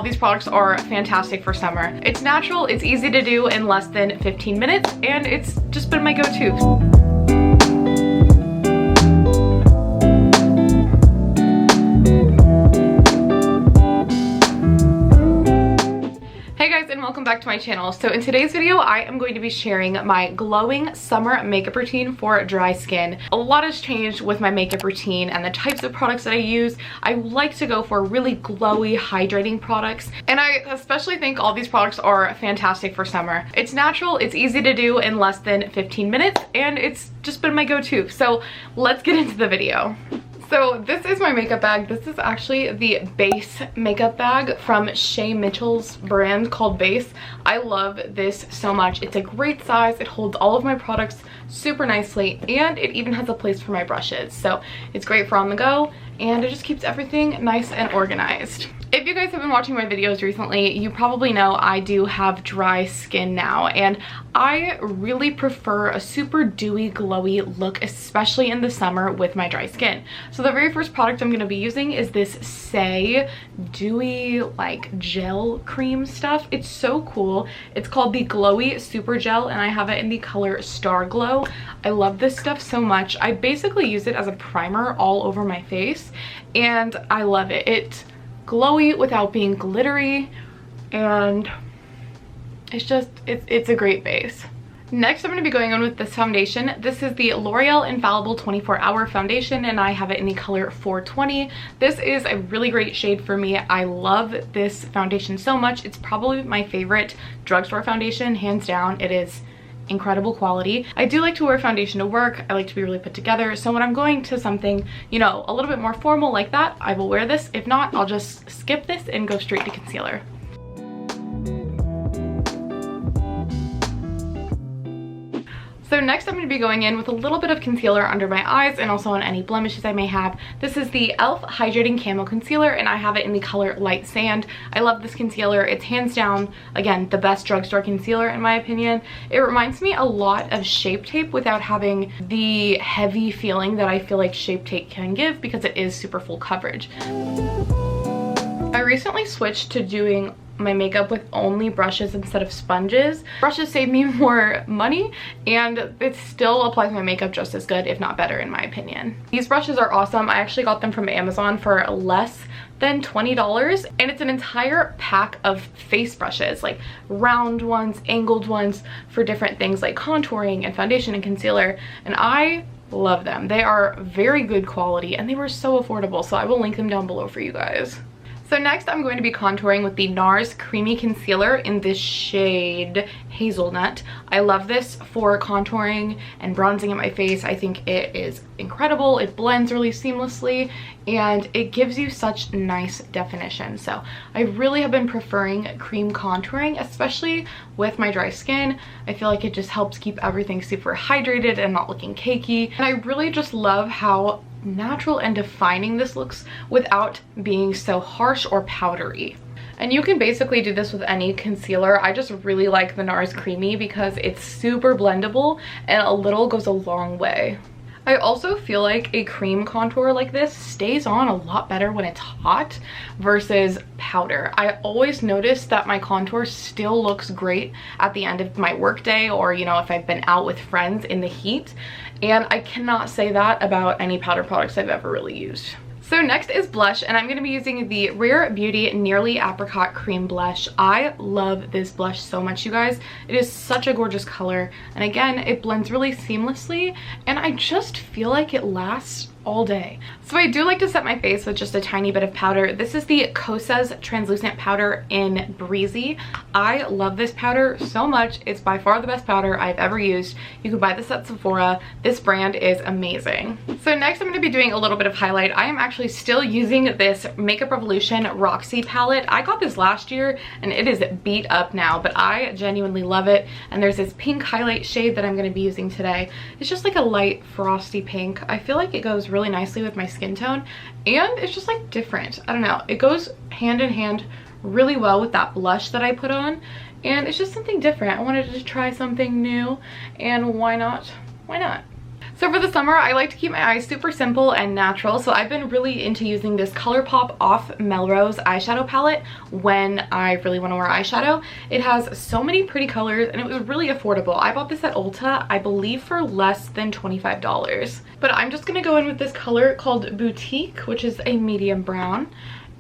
All these products are fantastic for summer. It's natural, it's easy to do in less than 15 minutes, and it's just been my go-to. And welcome back to my channel. So in today's video, I am going to be sharing my glowing summer makeup routine for dry skin. A lot has changed with my makeup routine and the types of products that I use. I like to go for really glowy, hydrating products, and I especially think all these products are fantastic for summer. It's natural, it's easy to do in less than 15 minutes, and it's just been my go-to. So let's get into the video. So this is my makeup bag. This is actually the Base makeup bag from Shay Mitchell's brand called Base. I love this so much. It's a great size. It holds all of my products super nicely, and it even has a place for my brushes. So it's great for on the go, and it just keeps everything nice and organized. If you guys have been watching my videos recently, you probably know I do have dry skin now, and I really prefer a super dewy, glowy look, especially in the summer with my dry skin. So the very first product I'm going to be using is this Say dewy like gel cream stuff. It's so cool. It's called the Glowy Super Gel, and I have it in the color Star Glow. I love this stuff so much. I basically use it as a primer all over my face, and I love it. It's glowy without being glittery, and it's a great base. Next, I'm going to be going on with this foundation. This is the L'Oreal Infallible 24-Hour Foundation, and I have it in the color 420. This is a really great shade for me. I love this foundation so much. It's probably my favorite drugstore foundation, hands down. It is incredible quality. I do like to wear foundation to work. I like to be really put together. So when I'm going to something, you know, a little bit more formal like that, I will wear this. If not, I'll just skip this and go straight to concealer. So next I'm going to be going in with a little bit of concealer under my eyes and also on any blemishes I may have. This is the e.l.f. Hydrating Camo Concealer, and I have it in the color Light Sand. I love this concealer. It's hands down, again, the best drugstore concealer in my opinion. It reminds me a lot of Shape Tape without having the heavy feeling that I feel like Shape Tape can give, because it is super full coverage. I recently switched to doing my makeup with only brushes instead of sponges. Brushes save me more money, and it still applies my makeup just as good, if not better, in my opinion. These brushes are awesome. I actually got them from Amazon for less than $20, and it's an entire pack of face brushes, like round ones, angled ones for different things like contouring and foundation and concealer, and I love them. They are very good quality, and they were so affordable, so I will link them down below for you guys. So next I'm going to be contouring with the NARS Creamy Concealer in this shade Hazelnut. I love this for contouring and bronzing in my face. I think it is incredible. It blends really seamlessly, and it gives you such nice definition. So I really have been preferring cream contouring, especially with my dry skin. I feel like it just helps keep everything super hydrated and not looking cakey. And I really just love how natural and defining this looks without being so harsh or powdery. And you can basically do this with any concealer. I just really like the NARS Creamy because it's super blendable, and a little goes a long way. I also feel like a cream contour like this stays on a lot better when it's hot versus powder. I always notice that my contour still looks great at the end of my workday, or, you know, if I've been out with friends in the heat. And I cannot say that about any powder products I've ever really used. So next is blush, and I'm going to be using the Rare Beauty Nearly Apricot Cream Blush. I love this blush so much, you guys. It is such a gorgeous color, and again, it blends really seamlessly, and I just feel like it lasts all day. So I do like to set my face with just a tiny bit of powder. This is the Kosas Translucent Powder in Breezy. I love this powder so much. It's by far the best powder I've ever used. You can buy this at Sephora. This brand is amazing. So next I'm going to be doing a little bit of highlight. I am actually still using this Makeup Revolution Roxy palette. I got this last year and it is beat up now, but I genuinely love it. And there's this pink highlight shade that I'm going to be using today. It's just like a light frosty pink. I feel like it goes really nicely with my skin tone, and it's just like different. I don't know, it goes hand in hand really well with that blush that I put on, and it's just something different. I wanted to try something new, and why not? So for the summer, I like to keep my eyes super simple and natural. So I've been really into using this ColourPop Off Melrose eyeshadow palette when I really want to wear eyeshadow. It has so many pretty colors and it was really affordable. I bought this at Ulta, I believe for less than $25. But I'm just going to go in with this color called Boutique, which is a medium brown.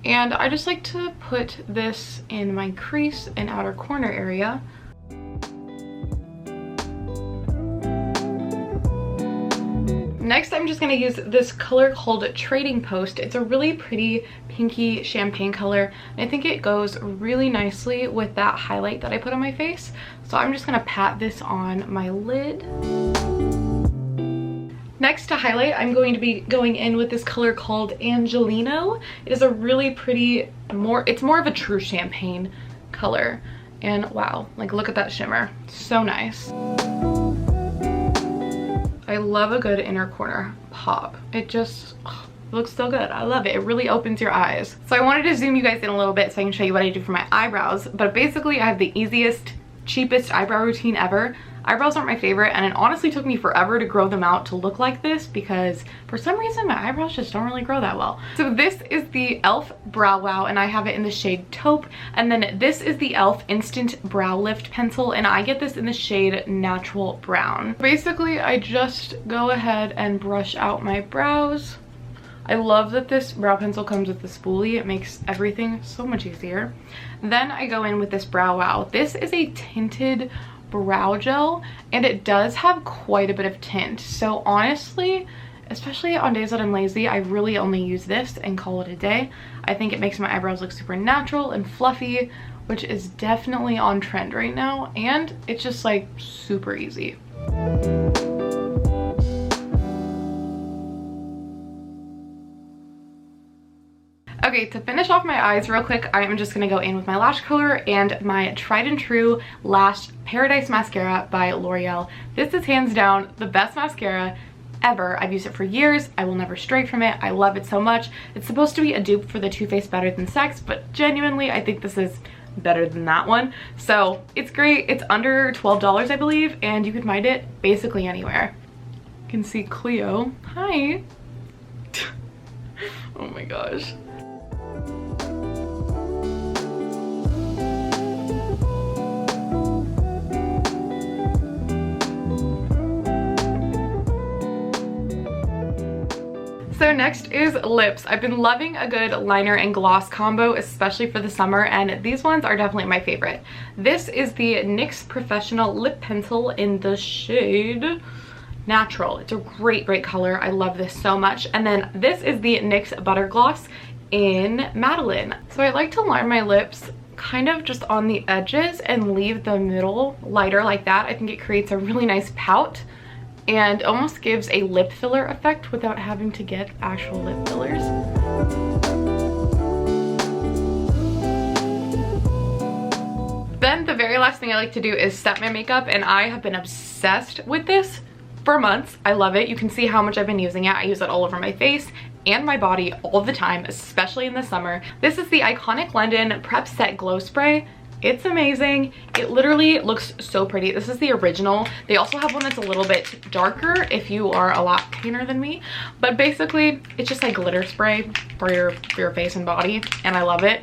And I just like to put this in my crease and outer corner area. Next, I'm just going to use this color called Trading Post. It's a really pretty pinky champagne color, and I think it goes really nicely with that highlight that I put on my face. So I'm just going to pat this on my lid. Next, to highlight, I'm going to be going in with this color called Angelino. It is a really pretty, it's more of a true champagne color. And wow, like look at that shimmer. So nice. I love a good inner corner pop. It just looks so good. I love it. It really opens your eyes. So I wanted to zoom you guys in a little bit so I can show you what I do for my eyebrows. But basically I have the easiest, cheapest eyebrow routine ever. Eyebrows aren't my favorite, and it honestly took me forever to grow them out to look like this because for some reason my eyebrows just don't really grow that well. So this is the e.l.f. Brow Wow, and I have it in the shade Taupe. And then this is the e.l.f. Instant Brow Lift Pencil, and I get this in the shade Natural Brown. Basically, I just go ahead and brush out my brows. I love that this brow pencil comes with the spoolie. It makes everything so much easier. Then I go in with this Brow Wow. This is a tinted brow gel, and it does have quite a bit of tint. So honestly, especially on days that I'm lazy, I really only use this and call it a day. I think it makes my eyebrows look super natural and fluffy, which is definitely on trend right now, and it's just like super easy. Okay, to finish off my eyes real quick, I am just going to go in with my lash curler and my tried and true Lash Paradise Mascara by L'Oreal. This is hands down the best mascara ever. I've used it for years. I will never stray from it. I love it so much. It's supposed to be a dupe for the Too Faced Better Than Sex, but genuinely, I think this is better than that one. So it's great. It's under $12, I believe, and you can find it basically anywhere. You can see Cleo. Hi. Oh my gosh. So next is lips. I've been loving a good liner and gloss combo, especially for the summer, and these ones are definitely my favorite. This is the NYX Professional Lip Pencil in the shade Natural. It's a great, great color. I love this so much. And then this is the NYX Butter Gloss in Madeline. So I like to line my lips kind of just on the edges and leave the middle lighter like that. I think it creates a really nice pout and almost gives a lip filler effect without having to get actual lip fillers. Then the very last thing I like to do is set my makeup, and I have been obsessed with this for months. I love it. You can see how much I've been using it. I use it all over my face and my body all the time, especially in the summer. This is the Iconic London Prep Set Glow Spray. It's amazing. It literally looks so pretty. This is the original. They also have one that's a little bit darker if you are a lot paler than me. But basically, it's just like glitter spray for your face and body, and I love it.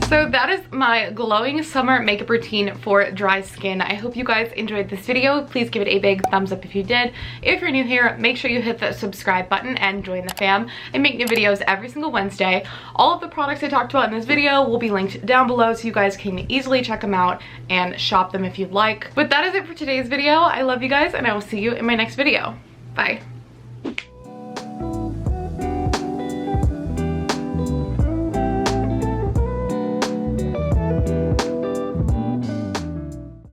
So that is my glowing summer makeup routine for dry skin. I hope you guys enjoyed this video. Please give it a big thumbs up if you did. If you're new here, make sure you hit the subscribe button and join the fam. I make new videos every single Wednesday. All of the products I talked about in this video will be linked down below so you guys can easily check them out and shop them if you'd like. But that is it for today's video. I love you guys, and I will see you in my next video. Bye.